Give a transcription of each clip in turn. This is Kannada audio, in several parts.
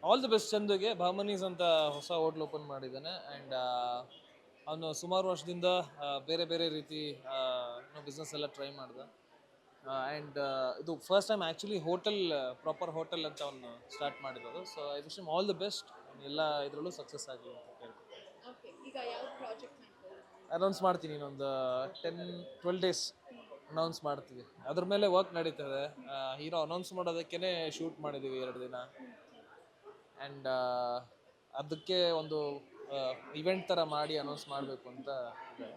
ಆಲ್ ದಿ ಬೆಸ್ಟ್ ಚಂದುಗೆ. ಭಾಮನೀಸ್ ಅಂತ ಹೊಸ ಹೋಟ್ಲ್ ಓಪನ್ ಮಾಡಿದ್ದಾನೆ. ಆ್ಯಂಡ್ ಅವನು ಸುಮಾರು ವರ್ಷದಿಂದ ಬೇರೆ ಬೇರೆ ರೀತಿ ಬಿಸ್ನೆಸ್ ಎಲ್ಲ ಟ್ರೈ ಮಾಡ್ದ. ಆ್ಯಂಡ್ ಇದು first time actually hotel, proper hotel ಅಂತ ಅವನು ಸ್ಟಾರ್ಟ್ ಮಾಡಿರೋದು. So I wish him all the best, ಎಲ್ಲ ಇದರಲ್ಲೂ ಸಕ್ಸಸ್ ಆಗಲಿ ಅಂತ ಕೇಳ್ತೀನಿ. ಓಕೆ, ಈಗ ಯಾವ ಪ್ರಾಜೆಕ್ಟ್ ಮಾಡ್ಕೊಳ್ಳಿ? ಅನೌನ್ಸ್ ಮಾಡ್ತೀನಿ, ಇನ್ನೊಂದು 10-12 ಡೇಸ್ ಅನೌನ್ಸ್ ಮಾಡ್ತೀವಿ. ಅದ್ರ ಮೇಲೆ ವರ್ಕ್ ನಡೀತದೆ. ಹೀರೋ ಅನೌನ್ಸ್ ಮಾಡೋದಕ್ಕೇ ಶೂಟ್ ಮಾಡಿದ್ದೀವಿ 2 ದಿನ. ಆ್ಯಂಡ್ ಅದಕ್ಕೆ ಒಂದು ಇವೆಂಟ್ ಥರ ಮಾಡಿ ಅನೌನ್ಸ್ ಮಾಡಬೇಕು ಅಂತ ಇದೆ.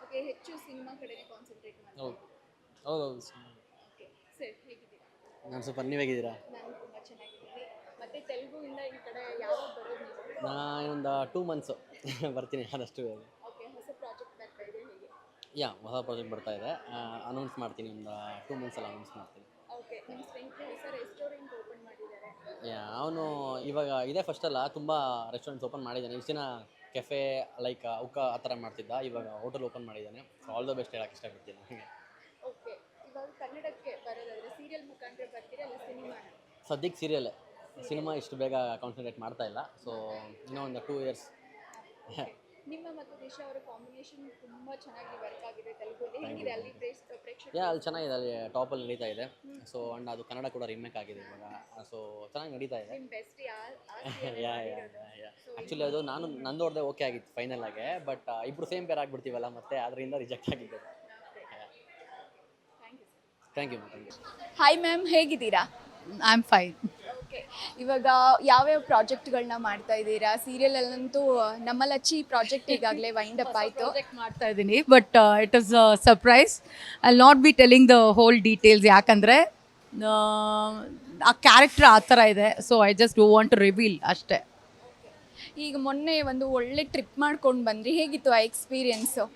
ಓಕೆ, ಹೆಚ್ಚು ಸಿನಿಮಾ ಕಡೆನೇ ಕಾನ್ಸಂಟ್ರೇಟ್ ಮಾಡಿ. ಹೌದು, ಹೌದೌದು. ಓಕೆ ಸರ್, ಹೇಗಿದ್ದೀರಾ? ನಾನು ಸೂಪರ್, ನೀವೇಗಿದ್ದೀರಾ? ನಾನು ತುಂಬ ಚೆನ್ನಾಗಿದ್ದೀನಿ. ಮತ್ತು ತೆಲುಗುವಿಂದ ಈ ಕಡೆ ಯಾವಾಗ ಬರೋದು ನೀವು? ನಾನೊಂದು 2 ಮಂತ್ಸು ಬರ್ತೀನಿ ಆದಷ್ಟು ಬೇಗ. ಓಕೆ, ಹೊಸ ಪ್ರಾಜೆಕ್ಟ್ ಬರ್ತಾ ಇದೆ, ಹೇಗೆ? ಹೊಸ ಪ್ರಾಜೆಕ್ಟ್ ಬರ್ತಾ ಇದೆ. ಅನೌನ್ಸ್ ಮಾಡ್ತೀನಿ, ಒಂದು 2 ಮಂತ್ಸಲ್ಲಿ ಅನೌನ್ಸ್ ಮಾಡ್ತೀನಿ. ಓಕೆ, ನಿಮ್ಮ ಫ್ರೆಂಡ್ ಹೊಸ ರೆಸ್ಟೋರೆಂಟ್ ಓಪನ್ ಮಾಡಿದ್ದಾರೆ. ಅವನು ಇವಾಗ ಇದೇ ಫಸ್ಟ್ ಅಲ್ಲ, ತುಂಬ ರೆಸ್ಟೋರೆಂಟ್ಸ್ ಓಪನ್ ಮಾಡಿದ್ದಾನೆ. ಇಷ್ಟು ದಿನ ಕೆಫೆ ಲೈಕ್ ಅವಕ್ಕ ಆ ಥರ ಮಾಡ್ತಿದ್ದ, ಇವಾಗ ಹೋಟೆಲ್ ಓಪನ್ ಮಾಡಿದ್ದಾನೆ. ಸೊ ಆಲ್ ದ ಬೆಸ್ಟ್ ಹೇಳಕ್ಕೆ ಇಷ್ಟಪಡ್ತೀನಿ ನನಗೆ. ಓಕೆ, ಇವಾಗ ಕನ್ನಡಕ್ಕೆ ಬರೋದಾದರೆ ಸೀರಿಯಲ್ ಮುಖಾಂತರ ಬರ್ತೀರಾ ಅಲ್ಲ ಸಿನಿಮಾನ? ಸದ್ಯಕ್ಕೆ ಸೀರಿಯಲ್, ಸಿನಿಮಾ ಇಷ್ಟು ಬೇಗ ಕಾನ್ಸಂಟ್ರೇಟ್ ಮಾಡ್ತಾ ಇಲ್ಲ. ಸೊ ಇನ್ನೂ ಒಂದು 2 ಇಯರ್ಸ್. ನಿಮ್ಮ ಮತ್ತು ದಿಶಾ ಅವರ ಕಾಂಬಿನೇಷನ್ ತುಂಬ ಚೆನ್ನಾಗಿ ವರ್ಕ್ ಆಗಿದೆ ತೆಲುಗುಲ್ಲಿ. ಹೇಗಿದೆ ಅಲ್ಲಿ ಪ್ರೇಕ್ಷಕರು? ಅಲ್ಲಿ ಚೆನ್ನಾಗಿದೆ, ಅಲ್ಲಿ ಟಾಪಲ್ಲಿ ನಡೀತಾ ಇದೆ. ಸೊ ಅಂಡ್ ಅದು ಕನ್ನಡ ಕೂಡ ರಿಮೇಕ್ ಆಗಿದೆ ಇವಾಗ. ಸೊ ಚೆನ್ನಾಗಿ ನಡೀತಾ ಇದೆ. ನಿಮ್ಮ ಬೆಸ್ಟ್ ಆ್ಯಕ್ಚುಲಿ ಅದು ನಂದು ಅವ್ರದ್ದೇ ಓಕೆ ಆಗಿತ್ತು ಫೈನಲ್ ಆಗಿ. ಬಟ್ ಇಬ್ಬರು ಸೇಮ್ ಪೇರ್ ಆಗಿಬಿಡ್ತೀವಲ್ಲ, ಮತ್ತೆ ಅದರಿಂದ ರಿಜೆಕ್ಟ್ ಆಗಿದ್ದು. Thank you ma'am. Hi ma'am, ಹೇಗಿದ್ದೀರಾ? I am fine. ಓಕೆ, ಇವಾಗ ಯಾವ್ಯಾವ ಪ್ರಾಜೆಕ್ಟ್ಗಳನ್ನ ಮಾಡ್ತಾ ಇದ್ದೀರಾ? ಸೀರಿಯಲಲ್ಲಂತೂ ನಮ್ಮಲಚ್ಚಿ ಪ್ರಾಜೆಕ್ಟ್ ಈಗಾಗಲೇ ವೈಂಡ್ ಅಪ್ ಆಯಿತು. ಪ್ರಾಜೆಕ್ಟ್ ಮಾಡ್ತಾ ಇದ್ದೀನಿ, but it is surprise. I not be telling the whole details, ಯಾಕಂದರೆ ಆ ಕ್ಯಾರೆಕ್ಟರ್ ಆ ಥರ ಇದೆ. So I just do want to reveal ಅಷ್ಟೇ. ಈಗ ಮೊನ್ನೆ ಒಂದು ಒಳ್ಳೆ ಟ್ರಿಪ್ ಮಾಡ್ಕೊಂಡು ಬಂದ್ರಿ, ಹೇಗಿತ್ತು ಆ experience?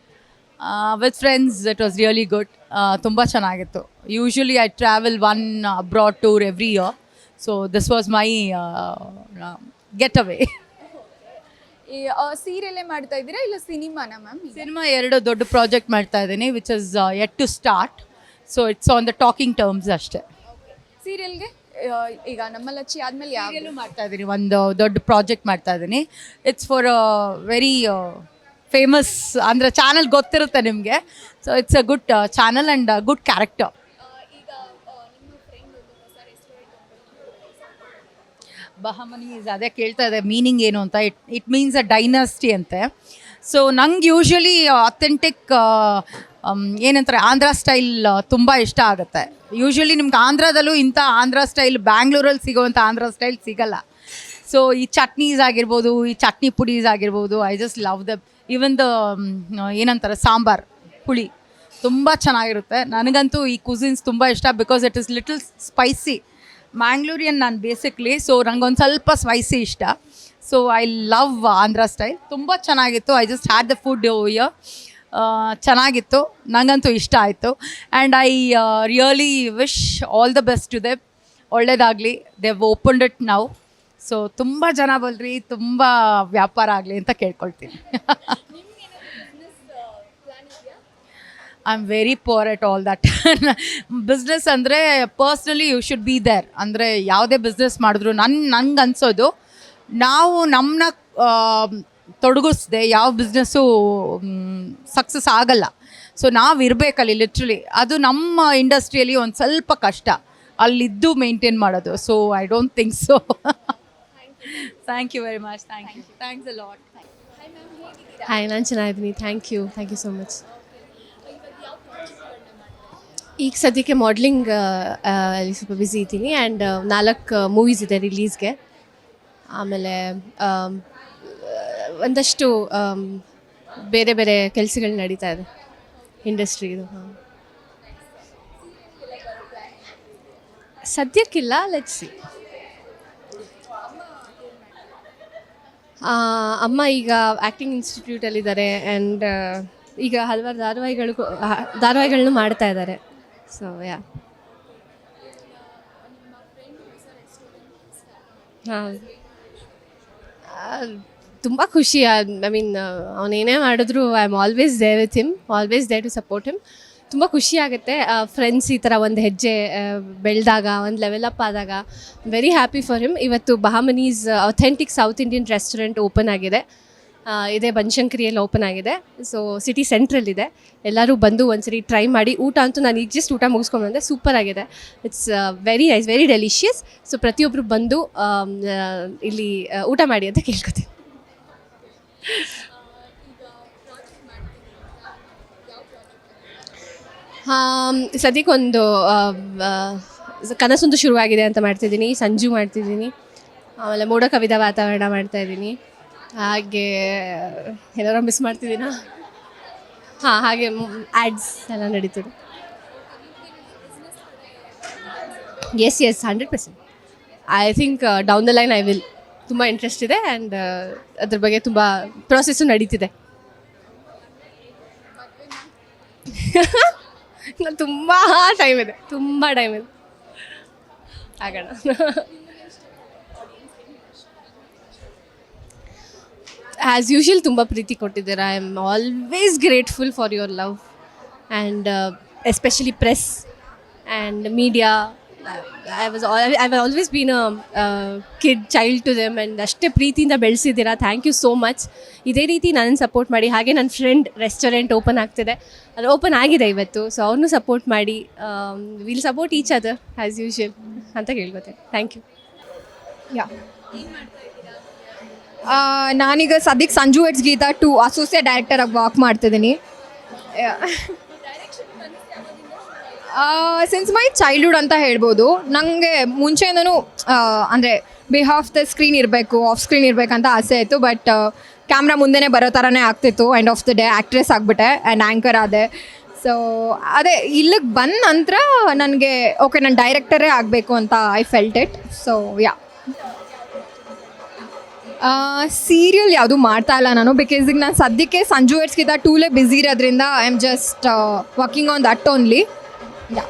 With friends it was really good. ತುಂಬ ಚೆನ್ನಾಗಿತ್ತು. Usually I travel one abroad tour every year. So this was my get away. ಈ ಸೀರಿಯಲ್ಲೇ ಮಾಡ್ತಾ ಇದ್ದೀರಾ ಇಲ್ಲ ಸಿನಿಮಾನ ಮ್ಯಾಮ್? ಸಿನಿಮಾ 2 ದೊಡ್ಡ ಪ್ರಾಜೆಕ್ಟ್ ಮಾಡ್ತಾ ಇದ್ದೀನಿ, which is yet to start. So it's on the talking terms ಅಷ್ಟೇ. ಸೀರಿಯಲ್ಗೆ ಈಗ ನಮ್ಮಲಚ್ಚಿ ಆದಮೇಲೆ ಸೀರಿಯಲ್ಲು ಮಾಡ್ತಾ ಇದ್ದೀನಿ, ಒಂದು ದೊಡ್ಡ ಪ್ರಾಜೆಕ್ಟ್ ಮಾಡ್ತಾ ಇದ್ದೀನಿ. ಇಟ್ಸ್ ಫಾರ್ ವೆರಿ ಫೇಮಸ್, ಅಂದರೆ ಚಾನಲ್ ಗೊತ್ತಿರುತ್ತೆ ನಿಮಗೆ. So it's a good channel and good character. ಈಗ ನಿಮ್ಮ ಫ್ರೆಂಡ್ ಒಂದು ಹೊಸ ರೆಸ್ಟೋರೆಂಟ್ ಬಹಮನೀಸ್ ಅದೇ ಕೇಳ್ತಾ ಇದೆ ಮೀನಿಂಗ್ ಏನು ಅಂತ. ಇಟ್ ಮೀನ್ಸ್ ಅ ಡೈನಾಸ್ಟಿ ಅಂತೆ. ಸೊ ನಂಗೆ ಯೂಶ್ವಲಿ ಅಥೆಂಟಿಕ್ ಏನಂತಾರೆ ಆಂಧ್ರ ಸ್ಟೈಲ್ ತುಂಬ ಇಷ್ಟ ಆಗುತ್ತೆ. ಯೂಶ್ವಲಿ ನಿಮ್ಗೆ ಆಂಧ್ರದಲ್ಲೂ ಇಂಥ ಆಂಧ್ರ ಸ್ಟೈಲ್ ಬ್ಯಾಂಗ್ಳೂರಲ್ಲಿ ಸಿಗೋವಂಥ ಆಂಧ್ರ ಸ್ಟೈಲ್ ಸಿಗಲ್ಲ. ಸೊ ಈ ಚಟ್ನೀಸ್ ಆಗಿರ್ಬೋದು, ಈ ಚಟ್ನಿ ಪುಡೀಸ್ ಆಗಿರ್ಬೋದು, I just love the even the ಏನಂತಾರೆ ಸಾಂಬಾರ್ ಹುಳಿ ತುಂಬ ಚೆನ್ನಾಗಿರುತ್ತೆ. ನನಗಂತೂ ಈ ಕುಸಿನ್ಸ್ ತುಂಬ ಇಷ್ಟ, because it is little spicy. Mangalorean ನಾನು ಬೇಸಿಕ್ಲಿ, ಸೊ ನಂಗೊಂದು ಸ್ವಲ್ಪ ಸ್ಪೈಸಿ ಇಷ್ಟ. So I love Andhra style. ತುಂಬ ಚೆನ್ನಾಗಿತ್ತು. I just had the food here. ಚೆನ್ನಾಗಿತ್ತು, ನನಗಂತೂ ಇಷ್ಟ ಆಯಿತು. And I really wish all the best to them. ಒಳ್ಳೇದಾಗಲಿ. They have opened it now. So ತುಂಬ ಜನ ಬಲ್ರಿ, ತುಂಬ ವ್ಯಾಪಾರ ಆಗಲಿ ಅಂತ ಕೇಳ್ಕೊಳ್ತೀನಿ. I am very poor at all that. Business ಅಂದರೆ personally you should be there. ಅಂದರೆ ಯಾವುದೇ ಬಿಸ್ನೆಸ್ ಮಾಡಿದ್ರು ನಂಗೆ ಅನಿಸೋದು, ನಾವು ನಮ್ಮನ್ನ ತೊಡಗಿಸ್ದೆ ಯಾವ ಬಿಸ್ನೆಸ್ಸು ಸಕ್ಸಸ್ ಆಗಲ್ಲ. ಸೊ ನಾವು ಇರಬೇಕಲ್ಲಿ ಲಿಟ್ರಲಿ. ಅದು ನಮ್ಮ ಇಂಡಸ್ಟ್ರಿಯಲ್ಲಿ ಒಂದು ಸ್ವಲ್ಪ ಕಷ್ಟ ಅಲ್ಲಿದ್ದು ಮೇಂಟೈನ್ ಮಾಡೋದು. So I don't think so. Thank you very much. Thank you. Thanks a lot. Hi, ನಾನು ಚೆನ್ನಾಗಿದ್ದೀನಿ. Thank you so much. ಈಗ ಸದ್ಯಕ್ಕೆ ಮಾಡ್ಲಿಂಗ್ ಅಲ್ಲಿ ಸ್ವಲ್ಪ ಬ್ಯುಸಿ ಇದ್ದೀನಿ. ಆ್ಯಂಡ್ 4 ಮೂವೀಸ್ ಇದೆ ರಿಲೀಸ್ಗೆ. ಆಮೇಲೆ ಒಂದಷ್ಟು ಬೇರೆ ಬೇರೆ ಕೆಲಸಗಳು ನಡೀತಾ ಇದೆ ಇಂಡಸ್ಟ್ರಿದು. ಸದ್ಯಕ್ಕಿಲ್ಲ, ಲೆಟ್ಸ್ ಸಿ. ಅಮ್ಮ ಈಗ ಆ್ಯಕ್ಟಿಂಗ್ ಇನ್ಸ್ಟಿಟ್ಯೂಟಲ್ಲಿದ್ದಾರೆ. ಆ್ಯಂಡ್ ಈಗ ಹಲವಾರು ಧಾರಾವಾಹಿಗಳನ್ನೂ ಮಾಡ್ತಾ ಇದ್ದಾರೆ. So ya. ಹಾಂ, ತುಂಬ ಖುಷಿ. ಐ ಮೀನ್ ಅವನೇನೇ ಮಾಡಿದ್ರು I am always there with him, always there to support him. ತುಂಬ ಖುಷಿ ಆಗುತ್ತೆ ಫ್ರೆಂಡ್ಸ್ ಈ ಥರ ಒಂದು ಹೆಜ್ಜೆ ಬೆಳೆದಾಗ ಒಂದು ಲೆವೆಲ್ ಅಪ್ ಆದಾಗ ವೆರಿ ಹ್ಯಾಪಿ ಫಾರ್ ಹಿಮ್. ಇವತ್ತು ಬಹಾಮನೀಸ್ authentic south Indian restaurant open ಆಗಿದೆ, ಇದೇ ಬನಶಂಕರಿಯಲ್ಲಿ ಓಪನ್ ಆಗಿದೆ. ಸೊ ಸಿಟಿ ಸೆಂಟ್ರಲ್ ಇದೆ, ಎಲ್ಲರೂ ಬಂದು ಒಂದ್ಸರಿ ಟ್ರೈ ಮಾಡಿ. ಊಟ ಅಂತೂ ನಾನು ಈಗ ಜಸ್ಟ್ ಊಟ ಮುಗಿಸ್ಕೊಂಡ್ಬಂದೆ, ಸೂಪರ್ ಆಗಿದೆ. It's very nice, very delicious. So ಪ್ರತಿಯೊಬ್ಬರು ಬಂದು ಇಲ್ಲಿ ಊಟ ಮಾಡಿ ಅಂತ ಕೇಳ್ಕೊತೀನಿ. ಸದ್ಯಕ್ಕೊಂದು ಕನಸೊಂದು ಶುರುವಾಗಿದೆ ಅಂತ ಮಾಡ್ತಿದ್ದೀನಿ, ಸಂಜು ಮಾಡ್ತಿದ್ದೀನಿ, ಆಮೇಲೆ ಮೋಡ ಕವಿದ ವಾತಾವರಣ ಮಾಡ್ತಾಯಿದ್ದೀನಿ, ಹಾಗೆ ಏನಾದ್ರು ಮಿಸ್ ಮಾಡ್ತಿದ್ದೀನಾ? ಹಾಗೆ ಆ್ಯಡ್ಸ್ ಎಲ್ಲ ನಡೀತಿದೆ. Yes 100%. I think down the line I will. ತುಂಬ ಇಂಟ್ರೆಸ್ಟ್ ಇದೆ ಆ್ಯಂಡ್ ಅದ್ರ ಬಗ್ಗೆ ತುಂಬ ಪ್ರೋಸೆಸ್ಸು ನಡೀತಿದೆ. ತುಂಬ ಟೈಮ್ ಇದೆ, ಆಗೋಣ. ಆ್ಯಸ್ ಯೂಶುವಲ್ ತುಂಬ ಪ್ರೀತಿ ಕೊಟ್ಟಿದ್ದೀರಾ. I am always grateful for your love and especially press and media. I always been a child to them and ಅಷ್ಟೇ ಪ್ರೀತಿಯಿಂದ ಬೆಳೆಸಿದ್ದೀರಾ. Thank you so much. ಇದೇ ರೀತಿ ನನ್ನನ್ನು ಸಪೋರ್ಟ್ ಮಾಡಿ. ಹಾಗೆ ನನ್ನ ಫ್ರೆಂಡ್ ರೆಸ್ಟೋರೆಂಟ್ ಓಪನ್ ಆಗ್ತಿದೆ, ಅದು ಓಪನ್ ಆಗಿದೆ ಇವತ್ತು. ಸೊ ಅವ್ರನ್ನೂ ಸಪೋರ್ಟ್ ಮಾಡಿ. Will support each other as usual ಅಂತ ಕೇಳ್ಕೊತೇನೆ. Thank you. ಯಾ, ನಾನೀಗ ಸದ್ಯಕ್ಕೆ ಸಂಜು ಎಟ್ಸ್ ಗೀತಾ 2 ಅಸೋಸಿಯೇಟ್ ಡೈರೆಕ್ಟರಾಗಿ ವರ್ಕ್ ಮಾಡ್ತಿದ್ದೀನಿ. ಸಿನ್ಸ್ ಮೈ ಚೈಲ್ಡ್ಹುಡ್ ಅಂತ ಹೇಳ್ಬೋದು. ನನಗೆ ಮುಂಚೆಯಿಂದನೂ ಅಂದರೆ ಬಿಹಾಫ್ ದ ಸ್ಕ್ರೀನ್ ಇರಬೇಕು, ಆಫ್ ಸ್ಕ್ರೀನ್ ಇರಬೇಕಂತ ಆಸೆ ಇತ್ತು. ಬಟ್ ಕ್ಯಾಮ್ರಾ ಮುಂದೆನೇ ಬರೋ ಥರನೇ ಆಗ್ತಿತ್ತು. End of the day actress ಆಗಿಬಿಟ್ಟೆ ಆ್ಯಂಡ್ ಆ್ಯಂಕರ್ ಆದೆ. ಸೊ ಅದೇ ಇಲ್ಲಿಗೆ ಬಂದ ನಂತರ ನನಗೆ ಓಕೆ ನಾನು ಡೈರೆಕ್ಟರೇ ಆಗಬೇಕು ಅಂತ I felt it. So yeah, serial ಯಾವುದು ಮಾಡ್ತಾ ಇಲ್ಲ ನಾನು, ಬಿಕಾಸ್ ಈಗ ನಾನು ಸದ್ಯಕ್ಕೆ ಸಂಜು ಎಟ್ಸ್ಗಿಂತ 2ಲೇ ಬ್ಯುಸಿ ಇರೋದ್ರಿಂದ I am just working on that only. Yeah,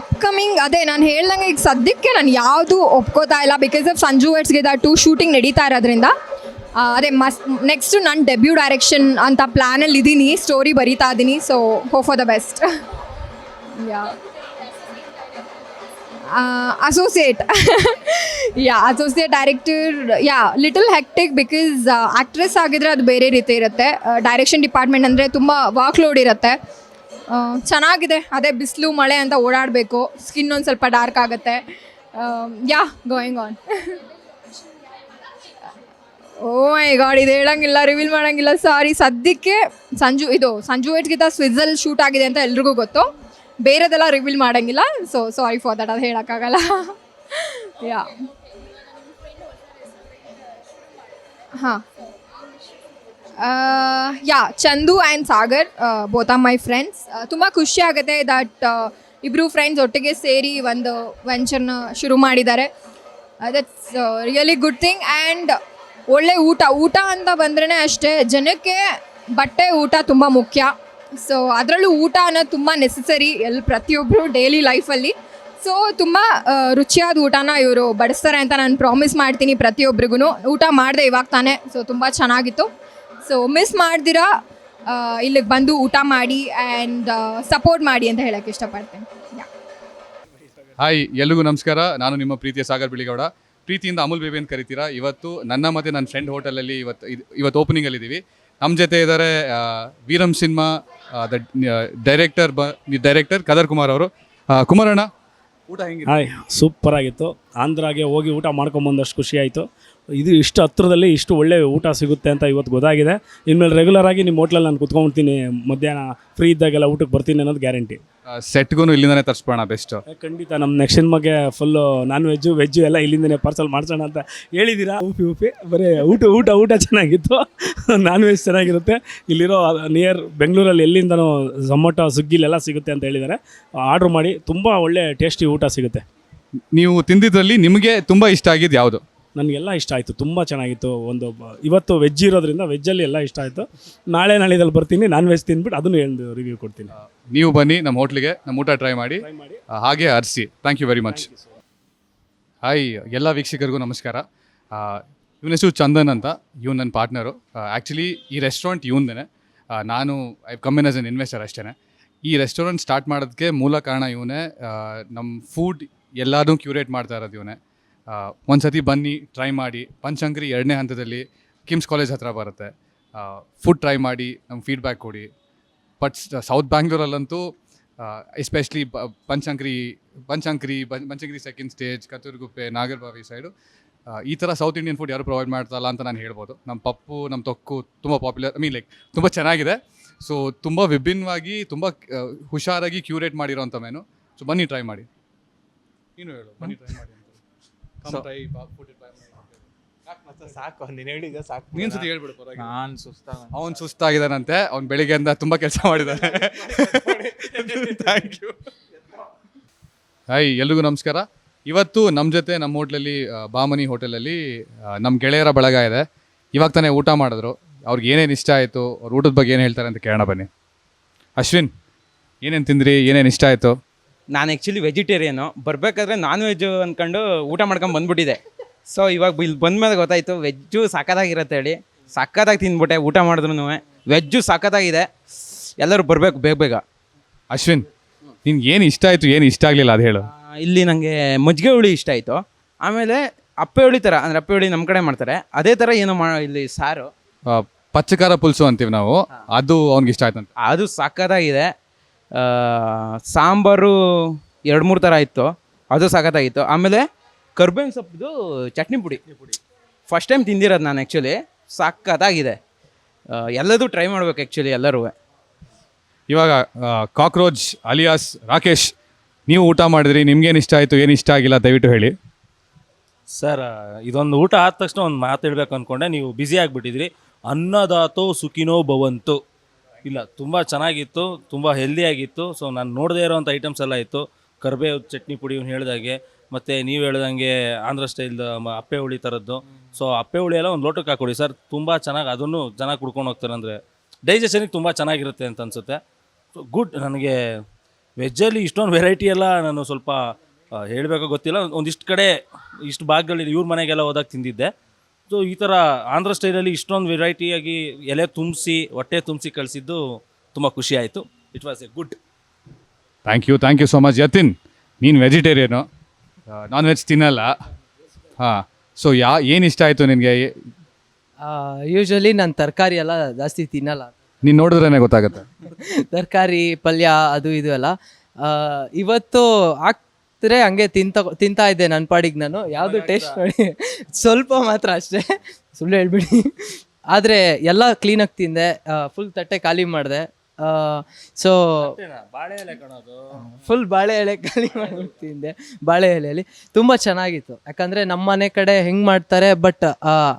upcoming ಅದೇ ನಾನು ಹೇಳ್ದಂಗೆ ಈಗ ಸದ್ಯಕ್ಕೆ ನಾನು ಯಾವುದು ಒಪ್ಕೋತಾ ಇಲ್ಲ, ಬಿಕಾಸ್ ಆಫ್ ಸಂಜು ಎಟ್ಸ್ಗಿಂತ 2 ಶೂಟಿಂಗ್ ನಡೀತಾ ಇರೋದ್ರಿಂದ. ಅದೇ ನೆಕ್ಸ್ಟು ನನ್ನ ಡೆಬ್ಯೂ ಡೈರೆಕ್ಷನ್ ಅಂತ ಪ್ಲ್ಯಾನಲ್ಲಿ ಇದ್ದೀನಿ, ಸ್ಟೋರಿ ಬರೀತಾ ಇದ್ದೀನಿ. So hope for the best. Yeah, associate associate director. Yeah, little hectic, because actress ಆಗಿದ್ರೆ ಅದು ಬೇರೆ ರೀತಿ ಇರುತ್ತೆ. ಡೈರೆಕ್ಷನ್ ಡಿಪಾರ್ಟ್ಮೆಂಟ್ ಅಂದರೆ ತುಂಬ ವರ್ಕ್ ಲೋಡ್ ಇರುತ್ತೆ. ಚೆನ್ನಾಗಿದೆ. ಅದೇ ಬಿಸಿಲು ಮಳೆ ಅಂತ ಓಡಾಡಬೇಕು, ಸ್ಕಿನ್ ಒಂದು ಸ್ವಲ್ಪ ಡಾರ್ಕ್ ಆಗುತ್ತೆ. Yeah, going on. Oh my God, ಇದು ಹೇಳಂಗಿಲ್ಲ, ರಿವೀಲ್ ಮಾಡೋಂಗಿಲ್ಲ, ಸಾರಿ. ಸದ್ಯಕ್ಕೆ ಸಂಜು ಎಟ್ಸ್ಗಿಂತ ಸ್ವಿಝಲ್ ಶೂಟ್ ಆಗಿದೆ ಅಂತ ಎಲ್ರಿಗೂ ಗೊತ್ತು, ಬೇರೆದೆಲ್ಲ ರಿವೀಲ್ ಮಾಡೋಂಗಿಲ್ಲ. ಸೊ ಸಾರಿ ಫಾರ್ ದಟ್, ಅದು ಹೇಳೋಕ್ಕಾಗಲ್ಲ. ಯಾ, ಹಾಂ, yeah, Chandu and Sagar both are my friends. ತುಂಬ ಖುಷಿ ಆಗುತ್ತೆ ದಟ್ ಇಬ್ಬರು ಫ್ರೆಂಡ್ಸ್ ಒಟ್ಟಿಗೆ ಸೇರಿ ಒಂದು ವೆಂಚರ್ನ ಶುರು ಮಾಡಿದ್ದಾರೆ. That's really good thing. And ಒಳ್ಳೆ ಊಟ ಅಂತ ಬಂದ್ರೇ ಅಷ್ಟೇ, ಜನಕ್ಕೆ ಬಟ್ಟೆ ಊಟ ತುಂಬ ಮುಖ್ಯ. ಸೊ ಅದರಲ್ಲೂ ಊಟ ಅನ್ನೋದು ತುಂಬ ನೆಸಸರಿ ಪ್ರತಿಯೊಬ್ಬರು ಡೈಲಿ ಲೈಫಲ್ಲಿ. ಸೊ ತುಂಬ ರುಚಿಯಾದ ಊಟನ ಇವರು ಬಡಿಸ್ತಾರೆ ಅಂತ ನಾನು ಪ್ರಾಮಿಸ್ ಮಾಡ್ತೀನಿ ಪ್ರತಿಯೊಬ್ಬರಿಗೂ. ಊಟ ಮಾಡಿದೆ ಇವಾಗ ತಾನೇ, ಸೊ ತುಂಬ ಚೆನ್ನಾಗಿತ್ತು. ಸೊ ಮಿಸ್ ಮಾಡ್ದಿರಾ ಇಲ್ಲಿಗೆ ಬಂದು ಊಟ ಮಾಡಿ ಆ್ಯಂಡ್ ಸಪೋರ್ಟ್ ಮಾಡಿ ಅಂತ ಹೇಳೋಕ್ಕೆ ಇಷ್ಟಪಡ್ತೇನೆ. ಹಾಯ್, ಎಲ್ರಿಗೂ ನಮಸ್ಕಾರ. ನಾನು ನಿಮ್ಮ ಪ್ರೀತಿಯ ಸಾಗರ್ ಬಿಳಿಗೌಡ. ಪ್ರೀತಿಯಿಂದ ಅಮೂಲ್ ಬೇಬಿ ಅಂತ ಕರಿತೀರಾ. ಇವತ್ತು ನನ್ನ ಮತ್ತು ನನ್ನ ಫ್ರೆಂಡ್ ಹೋಟೆಲಲ್ಲಿ ಇವತ್ತು ಓಪನಿಂಗಲ್ಲಿದ್ದೀವಿ. ನಮ್ಮ ಜೊತೆ ಇದ್ದಾರೆ ವೀರಂ ಸಿನಿಮಾ ಡೈರೆಕ್ಟರ್ ಕದರ್ ಕುಮಾರ್ ಅವರು. ಕುಮಾರಣ್ಣ, ಊಟ ಹೆಂಗಿದೆ? ಹಾಯ್, ಸೂಪರ್ ಆಗಿತ್ತು. ಆಂಧ್ರಾಗೆ ಹೋಗಿ ಊಟ ಮಾಡ್ಕೊಂಬಂದಷ್ಟು ಖುಷಿ ಆಯಿತು. ಇದು ಇಷ್ಟು ಹತ್ರದಲ್ಲಿ ಇಷ್ಟು ಒಳ್ಳೆ ಊಟ ಸಿಗುತ್ತೆ ಅಂತ ಇವತ್ತು ಗೊತ್ತಾಗಿದೆ. ಇನ್ಮೇಲೆ ರೆಗ್ಯುಲರ್ ಆಗಿ ನಿಮ್ಮ ಹೋಟ್ಲಲ್ಲಿ ನಾನು ಕುತ್ಕೊಂಡ್ಬಿಡ್ತೀನಿ, ಮಧ್ಯಾಹ್ನ ಫ್ರೀ ಇದ್ದಾಗೆಲ್ಲ ಊಟಕ್ಕೆ ಬರ್ತೀನಿ ಅನ್ನೋದು ಗ್ಯಾರಂಟಿ. ಸೆಟ್ಗೂ ಇಲ್ಲಿಂದನೇ ತರಿಸ್ಬೋಣ ಬೆಸ್ಟ್. ಖಂಡಿತ ನಮ್ಮ ನೆಕ್ಸ್ಟ್ ಸಿನಿಮಾಗೆ ಫುಲ್ಲು ನಾನ್ ವೆಜ್ಜು ಎಲ್ಲ ಇಲ್ಲಿಂದನೇ ಪಾರ್ಸಲ್ ಮಾಡ್ಸೋಣ ಅಂತ ಹೇಳಿದ್ದೀರಾ. ಉಪಿ ಬರೀ ಊಟ ಚೆನ್ನಾಗಿತ್ತು. ನಾನ್ ವೆಜ್ ಚೆನ್ನಾಗಿರುತ್ತೆ. ಇಲ್ಲಿರೋ ನಿಯರ್ ಬೆಂಗಳೂರಲ್ಲಿ ಎಲ್ಲಿಂದನೂ ಝೊಮ್ಯಾಟೊ ಸ್ವಿಗ್ಗಿಲೆಲ್ಲ ಸಿಗುತ್ತೆ ಅಂತ ಹೇಳಿದ್ದಾರೆ. ಆರ್ಡ್ರ್ ಮಾಡಿ, ತುಂಬ ಒಳ್ಳೆ ಟೇಸ್ಟಿ ಊಟ ಸಿಗುತ್ತೆ. ನೀವು ತಿಂದಿದ್ರಲ್ಲಿ ನಿಮಗೆ ತುಂಬ ಇಷ್ಟ ಆಗಿದ್ದು ಯಾವುದು? ನನಗೆಲ್ಲ ಇಷ್ಟ ಆಯಿತು, ತುಂಬ ಚೆನ್ನಾಗಿತ್ತು. ಇವತ್ತು ವೆಜ್ ಇರೋದ್ರಿಂದ ವೆಜ್ಜಲ್ಲಿ ಎಲ್ಲ ಇಷ್ಟ ಆಯಿತು. ನಾಳೆದಲ್ಲಿ ಬರ್ತೀನಿ, ನಾನ್ ವೆಜ್ ತಿಂದ್ಬಿಟ್ಟು ಅದನ್ನು ಒಂದು ರಿವ್ಯೂ ಕೊಡ್ತೀನಿ. ನೀವು ಬನ್ನಿ ನಮ್ಮ ಹೋಟ್ಲಿಗೆ, ನಮ್ಮ ಊಟ ಟ್ರೈ ಮಾಡಿ ಹಾಗೆ ಅರಿಸಿ. Thank you very much. Hi, ಎಲ್ಲ ವೀಕ್ಷಕರಿಗೂ ನಮಸ್ಕಾರ. ಇವನ ಹೆಸರು ಚಂದನ್ ಅಂತ. ಇವನು ನನ್ನ ಪಾರ್ಟ್ನರು. ಆ್ಯಕ್ಚುಲಿ ಈ ರೆಸ್ಟೋರೆಂಟ್ ಇವನ್ದೇ. ನಾನು I come in as an investor ಅಷ್ಟೇ. ಈ ರೆಸ್ಟೋರೆಂಟ್ ಸ್ಟಾರ್ಟ್ ಮಾಡೋದಕ್ಕೆ ಮೂಲ ಕಾರಣ ಇವನೇ. ನಮ್ಮ ಫುಡ್ ಎಲ್ಲರೂ ಕ್ಯೂರೇಟ್ ಮಾಡ್ತಾ ಇರೋದು ಇವನೇ. ಒಂದು ಸತಿ ಬನ್ನಿ, ಟ್ರೈ ಮಾಡಿ. ಬನಶಂಕರಿ 2ನೇ ಹಂತದಲ್ಲಿ ಕಿಮ್ಸ್ ಕಾಲೇಜ್ ಹತ್ರ ಬರುತ್ತೆ. ಫುಡ್ ಟ್ರೈ ಮಾಡಿ ನಮ್ಗೆ ಫೀಡ್ಬ್ಯಾಕ್ ಕೊಡಿ. ಬಟ್ ಸೌತ್ ಬ್ಯಾಂಗ್ಳೂರಲ್ಲಂತೂ especially Banashankari second stage, Kathriguppe, Nagarbhavi side ಈ ಥರ ಸೌತ್ ಇಂಡಿಯನ್ ಫುಡ್ ಯಾರು ಪ್ರೊವೈಡ್ ಮಾಡ್ತಾರಲ್ಲ ಅಂತ ನಾನು ಹೇಳ್ಬೋದು. ನಮ್ಮ ಪಪ್ಪು, ನಮ್ಮ ತೊಕ್ಕು ತುಂಬ ಪಾಪ್ಯುಲರ್, ಲೈಕ್ ತುಂಬ ಚೆನ್ನಾಗಿದೆ. ಸೊ ತುಂಬ ವಿಭಿನ್ನವಾಗಿ, ತುಂಬ ಹುಷಾರಾಗಿ ಕ್ಯೂರೇಟ್ ಮಾಡಿರೋಂಥ ಮೆನು. ಸೊ ಬನ್ನಿ ಟ್ರೈ ಮಾಡಿ. ನೀನು ಹೇಳು, ಬನ್ನಿ ಟ್ರೈ ಮಾಡಿ ಅಂತ. ಸಾಕು, ನೀನು ಹೇಳಿದ ಸಾಕು. ನೀನು ಸತಿ ಹೇಳ್ಬಿಡು ಪರವಾಗಿಲ್ಲ. ನಾನು ಅವ್ನು ಸುಸ್ತಾಗಿದ್ದಾನಂತೆ. ಅವ್ನು ಬೆಳಿಗ್ಗೆಯಿಂದ ತುಂಬ ಕೆಲಸ ಮಾಡಿದ್ದಾನೆ. Thank you. ಹಾಯ್, ಎಲ್ರಿಗೂ ನಮಸ್ಕಾರ. ಇವತ್ತು ನಮ್ಮ ಜೊತೆ ನಮ್ಮ ಹೋಟ್ಲಲ್ಲಿ ಬಾಮನಿ ಹೋಟೆಲಲ್ಲಿ ನಮ್ಮ ಗೆಳೆಯರ ಬಳಗ ಇದೆ. ಇವಾಗ ತಾನೇ ಊಟ ಮಾಡಿದ್ರು. ಅವ್ರಿಗೆ ಏನೇನು ಇಷ್ಟ ಆಯಿತು, ಅವ್ರ ಊಟದ ಬಗ್ಗೆ ಏನು ಹೇಳ್ತಾರೆ ಅಂತ ಕೇಳೋಣ ಬನ್ನಿ. ಅಶ್ವಿನ್, ಏನೇನು ತಿಂದ್ರಿ, ಏನೇನು ಇಷ್ಟ ಆಯಿತು? ನಾನು ಆ್ಯಕ್ಚುಲಿ ವೆಜಿಟೇರಿಯನು. ಬರಬೇಕಾದ್ರೆ ನಾನ್ ವೆಜ್ಜು ಅಂದ್ಕೊಂಡು ಊಟ ಮಾಡ್ಕೊಂಡು ಬಂದ್ಬಿಟ್ಟಿದೆ. ಸೊ ಇವಾಗ ಇಲ್ಲಿ ಬಂದಮೇಲೆ ಗೊತ್ತಾಯಿತು ವೆಜ್ಜು ಸಖತ್ತಾಗಿರುತ್ತೆ ಹೇಳಿ. ಸಖತ್ತಾಗಿ ತಿಂದ್ಬಿಟ್ಟೆ ಊಟ ಮಾಡಿದ್ರು. ವೆಜ್ಜು ಸಖತ್ತಾಗಿದೆ, ಎಲ್ಲರೂ ಬರಬೇಕು ಬೇಗ ಬೇಗ. ಅಶ್ವಿನ್, ನಿನ್ಗೆ ಏನು ಇಷ್ಟ ಆಯಿತು, ಏನು ಇಷ್ಟ ಆಗಲಿಲ್ಲ ಅದು ಹೇಳು. ಇಲ್ಲಿ ನನಗೆ ಮಜ್ಜಿಗೆ ಹುಳಿ ಇಷ್ಟ ಆಯಿತು. ಆಮೇಲೆ ಅಪ್ಪೆ ಹುಳಿ ಥರ, ಅಂದರೆ ಅಪ್ಪೆ ಹುಳಿ ನಮ್ಮ ಕಡೆ ಮಾಡ್ತಾರೆ ಅದೇ ಥರ ಏನೋ ಇಲ್ಲಿ ಸಾರು, ಪಚ್ಚಕಾರ ಪುಲ್ಸು ಅಂತೀವಿ ನಾವು, ಅದು ಅವ್ನಿಗೆ ಇಷ್ಟ ಆಯ್ತಂತ. ಅದು ಸಖತ್ತಾಗಿದೆ. ಸಾಂಬಾರು 2-3 ಥರ ಇತ್ತು, ಅದು ಸಖತ್ತಾಗಿತ್ತು. ಆಮೇಲೆ ಕರ್ಬೇವಿನ ಸೊಪ್ಪು ಚಟ್ನಿ ಪುಡಿ ಫಸ್ಟ್ ಟೈಮ್ ತಿಂದಿರೋದು ನಾನು ಆ್ಯಕ್ಚುಲಿ. ಸಖತ್ತಾಗಿದೆ. ಎಲ್ಲದೂ ಟ್ರೈ ಮಾಡ್ಬೇಕು ಆ್ಯಕ್ಚುಲಿ ಎಲ್ಲರೂ. ಇವಾಗ ಕಾಕ್ರೋಚ್ ಅಲಿಯಾಸ್ ರಾಕೇಶ್, ನೀವು ಊಟ ಮಾಡಿದ್ರಿ, ನಿಮ್ಗೇನು ಇಷ್ಟ ಆಯಿತು, ಏನು ಇಷ್ಟ ಆಗಿಲ್ಲ ದಯವಿಟ್ಟು ಹೇಳಿ. ಸರ್, ಇದೊಂದು ಊಟ ಆದ ತಕ್ಷಣ ಒಂದು ಮಾತು ಹೇಳ್ಬೇಕು ಅಂದ್ಕೊಂಡೆ, ನೀವು ಬ್ಯುಸಿ ಆಗಿಬಿಟ್ಟಿದ್ರಿ. ಅನ್ನದಾತೋ ಸುಖಿನೋ ಭವಂತು. ಇಲ್ಲ, ತುಂಬ ಚೆನ್ನಾಗಿತ್ತು, ತುಂಬ ಹೆಲ್ದಿಯಾಗಿತ್ತು. ಸೊ ನಾನು ನೋಡದೇ ಇರೋವಂಥ ಐಟಮ್ಸ್ ಎಲ್ಲ ಇತ್ತು. ಕರ್ಬೇವು ಚಟ್ನಿ ಪುಡಿ ಇವ್ನು ಹೇಳ್ದಾಗೆ, ಮತ್ತು ನೀವು ಹೇಳ್ದಂಗೆ ಆಂಧ್ರ ಸ್ಟೈಲ್ದು ಅಪ್ಪೆ ಹುಳಿ ಥರದ್ದು. ಸೊ ಅಪ್ಪೆ ಹುಳಿ ಎಲ್ಲ ಒಂದು ಲೋಟಕ್ಕೆ ಹಾಕೊಡಿ ಸರ್, ತುಂಬ ಚೆನ್ನಾಗಿ, ಅದನ್ನು ಚೆನ್ನಾಗಿ ಕುಡ್ಕೊಂಡು ಹೋಗ್ತಾರೆ. ಅಂದರೆ ಡೈಜೆಷನಿಗೆ ತುಂಬ ಚೆನ್ನಾಗಿರುತ್ತೆ ಅಂತ ಅನಿಸುತ್ತೆ. So good. ನನಗೆ ವೆಜ್ಜಲ್ಲಿ ಇಷ್ಟೊಂದು ವೆರೈಟಿ ಎಲ್ಲ ನಾನು ಸ್ವಲ್ಪ ಹೇಳಬೇಕೋ ಗೊತ್ತಿಲ್ಲ. ಒಂದಿಷ್ಟು ಕಡೆ ಇಷ್ಟು ಭಾಗಗಳಲ್ಲಿ ಇವ್ರ ಮನೆಗೆಲ್ಲ ಹೋದಾಗ ತಿಂದಿದ್ದೆ. ಸೊ ಈ ಥರ ಆಂಧ್ರ ಸ್ಟೈಲಲ್ಲಿ ಇಷ್ಟೊಂದು ವೆರೈಟಿಯಾಗಿ ಎಲೆ ತುಂಬಿಸಿ, ಹೊಟ್ಟೆ ತುಂಬಿಸಿ ಕಳಿಸಿದ್ದು ತುಂಬ ಖುಷಿ ಆಯಿತು. It was a good. Thank you so much. Yatin, ನೀನು ವೆಜಿಟೇರಿಯನು, ನಾನ್ ವೆಜ್ ತಿನ್ನಲ್ಲ. ಹಾಂ, ಸೊ ಏನು ಇಷ್ಟ ಆಯಿತು ನಿನಗೆ? ಯೂಶ್ವಲಿ ನಾನು ತರಕಾರಿ ಎಲ್ಲ ಜಾಸ್ತಿ ತಿನ್ನಲ್ಲ. ನೀನು ನೋಡಿದ್ರೇ ಗೊತ್ತಾಗುತ್ತೆ. ತರಕಾರಿ ಪಲ್ಯ ಅದು ಇದು ಎಲ್ಲ ಇವತ್ತು ಆಗ್ತಾರೆ ಹಂಗೆ ತಿಂತಾ ಇದ್ದೆ ನನ್ನ ಪಾಡಿಗೆ ನಾನು. ಯಾವುದು ಟೇಸ್ಟ್ ಮಾಡಿ ಸ್ವಲ್ಪ ಮಾತ್ರ ಅಷ್ಟೇ, ಸುಳ್ಳು ಹೇಳ್ಬಿಡಿ. ಆದರೆ ಎಲ್ಲ ಕ್ಲೀನಾಗಿ ತಿಂದೆ, ಫುಲ್ ತಟ್ಟೆ ಖಾಲಿ ಮಾಡಿದೆ. ಸೊ ಫುಲ್ ಬಾಳೆ ಎಲೆ ಖಾಲಿ ಮಾಡ್ಬಿಟ್ಟು ತಿಂದೆ. ಬಾಳೆ ಎಲೆಯಲ್ಲಿ ತುಂಬ ಚೆನ್ನಾಗಿತ್ತು. ಯಾಕಂದರೆ ನಮ್ಮ ಮನೆ ಕಡೆ ಹೆಂಗೆ ಮಾಡ್ತಾರೆ, ಬಟ್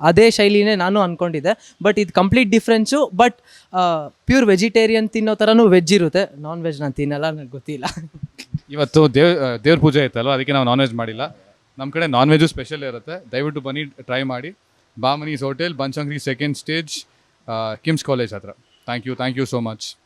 ಅದೇ ಶೈಲಿನೇ ನಾನು ಅಂದ್ಕೊಂಡಿದ್ದೆ. ಬಟ್ ಇದು complete difference. But pure vegetarian ತಿನ್ನೋ ಥರನೂ ವೆಜ್ ಇರುತ್ತೆ. ನಾನ್ ವೆಜ್ ನಾನು ತಿನ್ನಲ್ಲ, ನನಗೆ ಗೊತ್ತಿಲ್ಲ. ಇವತ್ತು ದೇವ್ರ ಪೂಜೆ ಇತ್ತಲ್ವ, ಅದಕ್ಕೆ ನಾವು ನಾನ್ ವೆಜ್ ಮಾಡಿಲ್ಲ. ನಮ್ಮ ಕಡೆ ನಾನ್ ವೆಜ್ಜು ಸ್ಪೆಷಲ್ ಇರುತ್ತೆ. ದಯವಿಟ್ಟು ಬನ್ನಿ, ಟ್ರೈ ಮಾಡಿ. ಬಾಮನೀಸ್ hotel, Banashankari second stage, KIMS college ಹತ್ರ. Thank you so much.